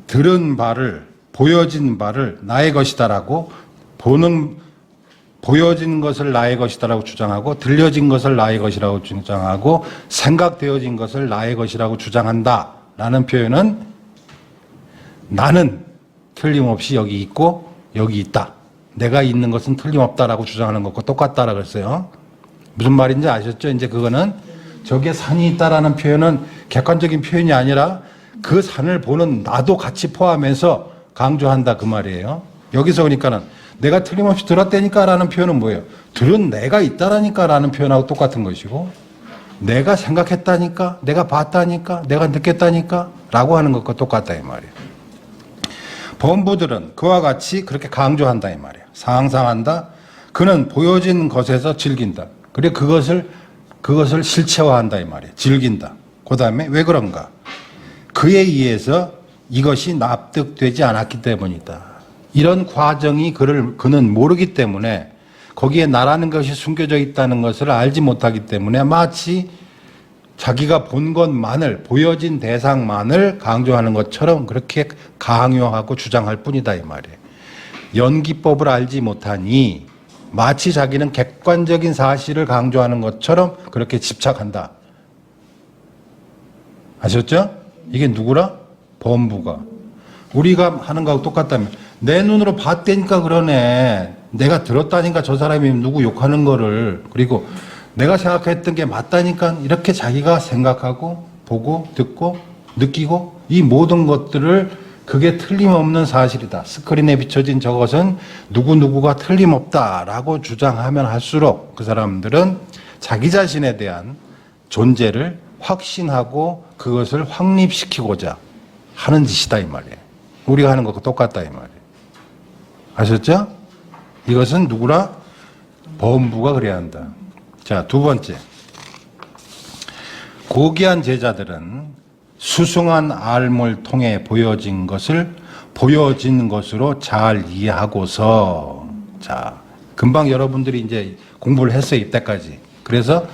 들은 바를, 보여진 바를 나의 것이다라고 보여진 것을 나의 것이다라고 주장하고, 들려진 것을 나의 것이라고 주장하고, 생각되어진 것을 나의 것이라고 주장한다라는 표현은 나는 틀림없이 여기 있고 여기 있다, 내가 있는 것은 틀림없다라고 주장하는 것과 똑같다라고 그랬어요. 무슨 말인지 아셨죠? 이제 그거는 저기에 산이 있다라는 표현은 객관적인 표현이 아니라 그 산을 보는 나도 같이 포함해서 강조한다 그 말이에요. 여기서 그러니까는 내가 틀림없이 들었다니까 라는 표현은 뭐예요? 들은 내가 있다라니까 라는 표현하고 똑같은 것이고, 내가 생각했다니까, 내가 봤다니까, 내가 느꼈다니까 라고 하는 것과 똑같다 이 말이에요. 범부들은 그와 같이 그렇게 강조한다 이 말이에요. 상상한다. 그는 보여진 것에서 즐긴다. 그리고 그것을 실체화한다 이 말이에요. 즐긴다. 그 다음에 왜 그런가? 그에 의해서 이것이 납득되지 않았기 때문이다. 이런 과정이 그는 모르기 때문에, 거기에 나라는 것이 숨겨져 있다는 것을 알지 못하기 때문에 마치 자기가 본 것만을, 보여진 대상만을 강조하는 것처럼 그렇게 강요하고 주장할 뿐이다 이 말이에요. 연기법을 알지 못하니 마치 자기는 객관적인 사실을 강조하는 것처럼 그렇게 집착한다. 아셨죠? 이게 누구라? 범부가. 우리가 하는 거하고 똑같다면, 내 눈으로 봤다니까 그러네, 내가 들었다니까 저 사람이 누구 욕하는 거를, 그리고 내가 생각했던 게 맞다니까, 이렇게 자기가 생각하고 보고 듣고 느끼고 이 모든 것들을 그게 틀림없는 사실이다, 스크린에 비춰진 저것은 누구누구가 틀림없다라고 주장하면 할수록 그 사람들은 자기 자신에 대한 존재를 확신하고 그것을 확립시키고자 하는 짓이다 이 말이에요. 우리가 하는 것과 똑같다 이 말이에요. 아셨죠? 이것은 누구라? 범부가 그래야 한다. 자, 두 번째. 고귀한 제자들은 수승한 알물 통해 보여진 것을 보여진 것으로 잘 이해하고서, 자, 금방 여러분들이 이제 공부를 했어요, 이때까지. 그래서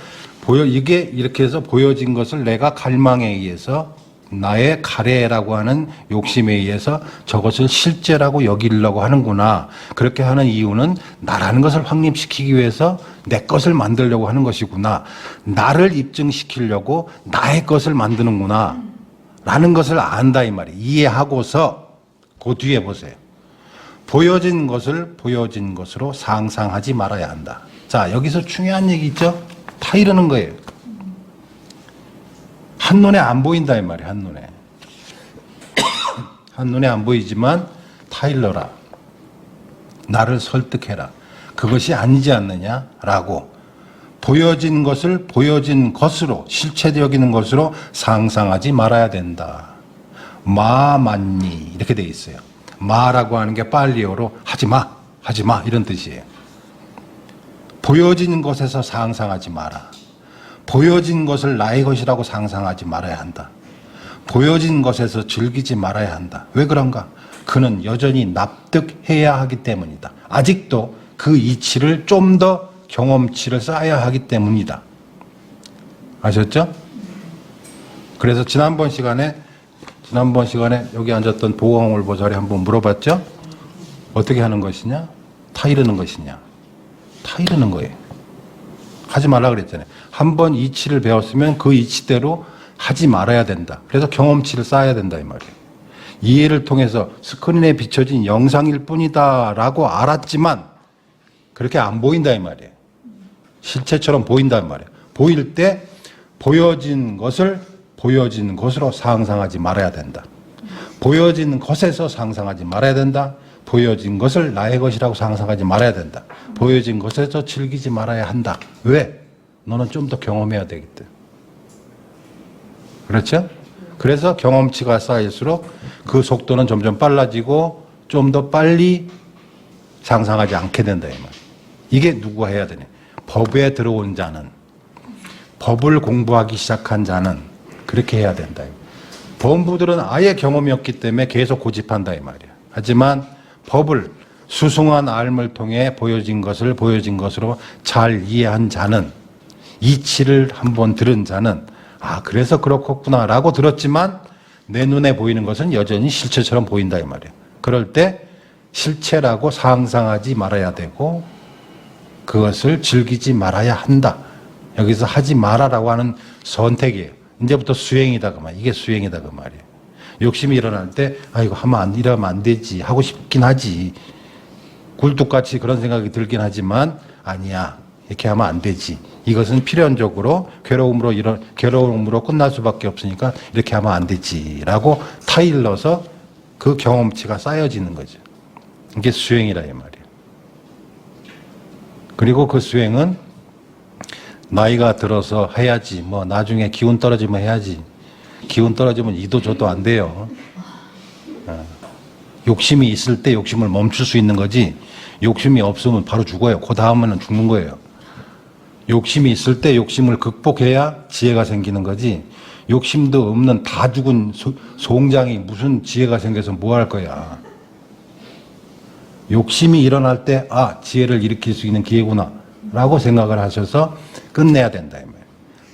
이게 이렇게 해서 보여진 것을 내가 갈망에 의해서, 나의 가래라고 하는 욕심에 의해서 저것을 실제라고 여기려고 하는구나. 그렇게 하는 이유는 나라는 것을 확립시키기 위해서 내 것을 만들려고 하는 것이구나. 나를 입증시키려고 나의 것을 만드는구나. 라는 것을 안다 이 말이에요. 이해하고서 그 뒤에 보세요. 보여진 것을 보여진 것으로 상상하지 말아야 한다. 자, 여기서 중요한 얘기 있죠? 다 이러는 거예요. 한눈에 안 보인다 이 말이에요. 한눈에. 한눈에 안 보이지만 타일러라. 나를 설득해라. 그것이 아니지 않느냐라고. 보여진 것을 보여진 것으로, 실체되어 여기는 것으로 상상하지 말아야 된다. 마만니 이렇게 돼 있어요. 마라고 하는 게 빨리어로 하지마, 하지마 이런 뜻이에요. 보여지는 것에서 상상하지 마라. 보여진 것을 나의 것이라고 상상하지 말아야 한다. 보여진 것에서 즐기지 말아야 한다. 왜 그런가? 그는 여전히 납득해야 하기 때문이다. 아직도 그 이치를 좀 더 경험치를 쌓아야 하기 때문이다. 아셨죠? 그래서 지난번 시간에 여기 앉았던 보광을 보살이 한번 물어봤죠? 어떻게 하는 것이냐? 타이르는 것이냐? 타이르는 거예요. 하지 말라 그랬잖아요. 한번 이치를 배웠으면 그 이치대로 하지 말아야 된다. 그래서 경험치를 쌓아야 된다 이 말이에요. 이해를 통해서 스크린에 비춰진 영상일 뿐이다 라고 알았지만 그렇게 안 보인다 이 말이에요. 실체처럼 보인단 말이에요. 보일 때 보여진 것을 보여진 것으로 상상하지 말아야 된다. 보여진 것에서 상상하지 말아야 된다. 보여진 것을 나의 것이라고 상상하지 말아야 된다. 보여진 것에서 즐기지 말아야 한다. 왜? 너는 좀 더 경험해야 되기 때문에. 그렇죠? 그래서 경험치가 쌓일수록 그 속도는 점점 빨라지고 좀 더 빨리 상상하지 않게 된다 이 말. 이게 누구가 해야 되냐? 법에 들어온 자는, 법을 공부하기 시작한 자는 그렇게 해야 된다. 범부들은 아예 경험이 없기 때문에 계속 고집한다 이 말이야. 하지만 법을 수승한 알을 통해 보여진 것으로 잘 이해한 자는, 이치를 한번 들은 자는 아 그래서 그렇겠구나라고 들었지만 내 눈에 보이는 것은 여전히 실체처럼 보인다 이 말이야. 그럴 때 실체라고 상상하지 말아야 되고 그것을 즐기지 말아야 한다. 여기서 하지 말아라고 하는 선택이에요. 이제부터 수행이다 그 말. 이게 수행이다 그 말이에요. 욕심이 일어날 때 아 이거 이러면 안 되지 하고 싶긴 하지. 굴뚝같이 그런 생각이 들긴 하지만 아니야 이렇게 하면 안 되지. 이것은 필연적으로 괴로움으로 끝날 수밖에 없으니까 이렇게 하면 안 되지라고 타일러서 그 경험치가 쌓여지는 거죠. 이게 수행이라 이 말이에요. 그리고 그 수행은 나이가 들어서 해야지. 뭐 나중에 기운 떨어지면 해야지. 기운 떨어지면 이도 저도 안 돼요. 욕심이 있을 때 욕심을 멈출 수 있는 거지. 욕심이 없으면 바로 죽어요. 그 다음에는 죽는 거예요. 욕심이 있을 때 욕심을 극복해야 지혜가 생기는 거지. 욕심도 없는 다 죽은 송장이 무슨 지혜가 생겨서 뭐 할 거야. 욕심이 일어날 때 아 지혜를 일으킬 수 있는 기회구나 라고 생각을 하셔서 끝내야 된다.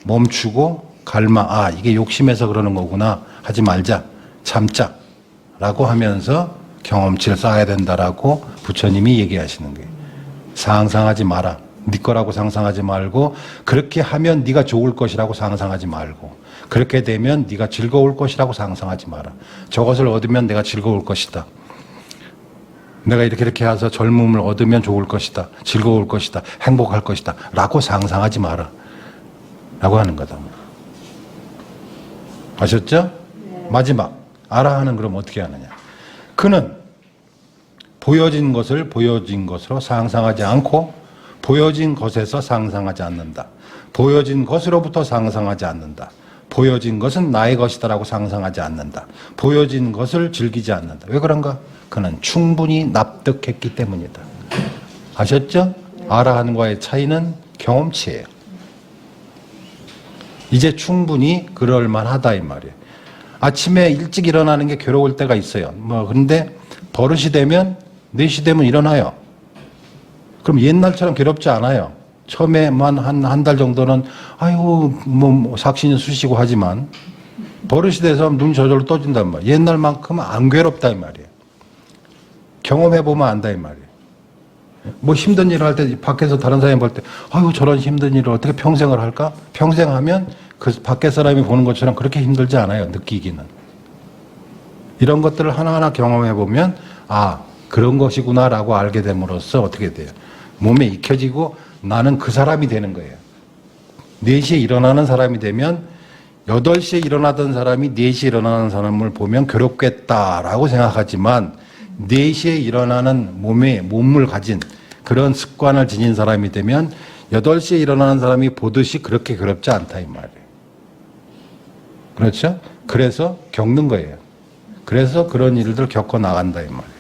멈추고 아 이게 욕심에서 그러는 거구나 하지 말자 참자 라고 하면서 경험치를 쌓아야 된다라고 부처님이 얘기하시는 거예요. 상상하지 마라. 네 거라고 상상하지 말고 그렇게 하면 네가 좋을 것이라고 상상하지 말고 그렇게 되면 네가 즐거울 것이라고 상상하지 마라. 저것을 얻으면 내가 즐거울 것이다. 내가 이렇게 해서 젊음을 얻으면 좋을 것이다. 즐거울 것이다. 행복할 것이다. 라고 상상하지 마라. 라고 하는 거다. 아셨죠? 네. 마지막 아라한은 그럼 어떻게 하느냐. 그는 보여진 것을 보여진 것으로 상상하지 않고 보여진 것에서 상상하지 않는다. 보여진 것으로부터 상상하지 않는다. 보여진 것은 나의 것이다라고 상상하지 않는다. 보여진 것을 즐기지 않는다. 왜 그런가? 그는 충분히 납득했기 때문이다. 아셨죠? 아라한과의 차이는 경험치예요. 이제 충분히 그럴만하다 이 말이에요. 아침에 일찍 일어나는 게 괴로울 때가 있어요. 근데 버릇이 되면 4시 되면 일어나요. 그럼 옛날처럼 괴롭지 않아요. 처음에만 한 달 정도는 아이고 삭신이 쑤시고 하지만 버릇이 돼서 눈 저절로 떠진단 말이에요. 옛날만큼은 안 괴롭다 이 말이에요. 경험해보면 안다 이 말이에요. 힘든 일을 할 때 밖에서 다른 사람이 볼 때 아이고 저런 힘든 일을 어떻게 평생을 할까? 평생 하면 그 밖에 사람이 보는 것처럼 그렇게 힘들지 않아요. 느끼기는. 이런 것들을 하나하나 경험해보면 아 그런 것이구나 라고 알게 됨으로써 어떻게 돼요? 몸에 익혀지고 나는 그 사람이 되는 거예요. 4시에 일어나는 사람이 되면 8시에 일어나던 사람이 4시에 일어나는 사람을 보면 괴롭겠다라고 생각하지만 4시에 일어나는 몸을 가진 그런 습관을 지닌 사람이 되면 8시에 일어나는 사람이 보듯이 그렇게 괴롭지 않다 이 말이에요. 그렇죠? 그래서 겪는 거예요. 그래서 그런 일들 겪어 나간다 이 말이에요.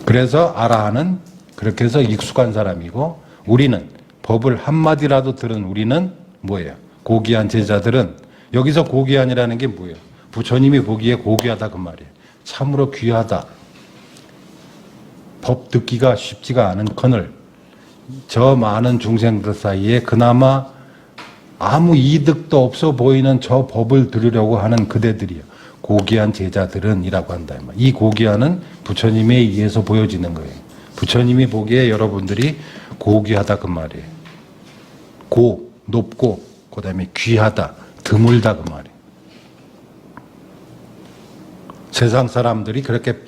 그래서 아라한은 그렇게 해서 익숙한 사람이고 우리는 법을 한마디라도 들은 우리는 뭐예요? 고귀한 제자들은 여기서 고귀한이라는 게 뭐예요? 부처님이 보기에 고귀하다 그 말이에요. 참으로 귀하다. 법 듣기가 쉽지가 않은커늘 저 많은 중생들 사이에 그나마 아무 이득도 없어 보이는 저 법을 들으려고 하는 그대들이요. 고귀한 제자들은 이라고 한다. 이 고귀한은 부처님에 의해서 보여지는 거예요. 부처님이 보기에 여러분들이 고귀하다 그 말이에요. 높고 그 다음에 귀하다, 드물다 그 말이에요. 세상 사람들이 그렇게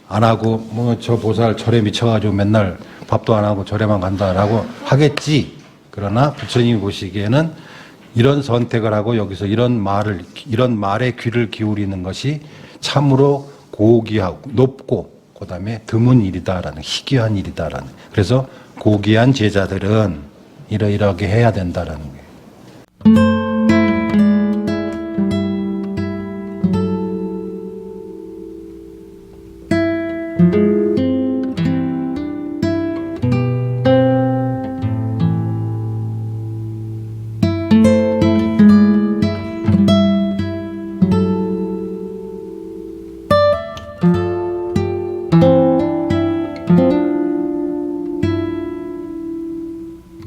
안 하고 저 보살 절에 미쳐가지고 맨날 밥도 안 하고 절에만 간다라고 하겠지. 그러나 부처님이 보시기에는 이런 선택을 하고 여기서 이런 말에 귀를 기울이는 것이 참으로 고귀하고 높고 그 다음에 드문 일이다라는 희귀한 일이다라는. 그래서 고귀한 제자들은 이러이러하게 해야 된다라는 거예요.